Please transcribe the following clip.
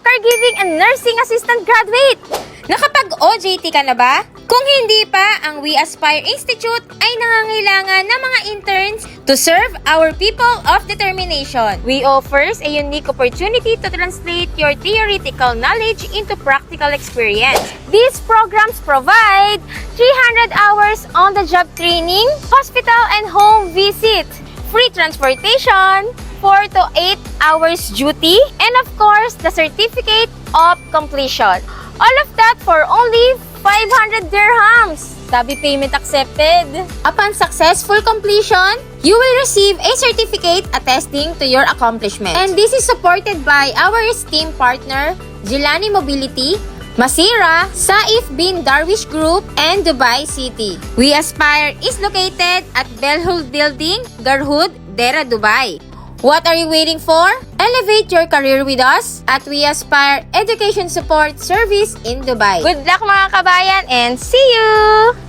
Caregiving and Nursing Assistant graduate. Nakapag-OJT ka na ba? Kung hindi pa, ang We Aspire Institute ay nangangailangan ng mga interns to serve our people of determination. We offers a unique opportunity to translate your theoretical knowledge into practical experience. These programs provide 300 hours on-the-job training, hospital and home visit, free transportation, 4 to 8 hours duty, and of course, the certificate of completion. All of that for only 500 dirhams. Tabby payment accepted. Upon successful completion, you will receive a certificate attesting to your accomplishment. And this is supported by our esteemed partner, Gilani Mobility, Massira, Saif Bin Darwish Group, and Dubai City. We Aspire is located at Belhood Building, Garhood, Dera, Dubai. What are you waiting for? Elevate your career with us at We Aspire Education Support Service in Dubai. Good luck mga kabayan and see you!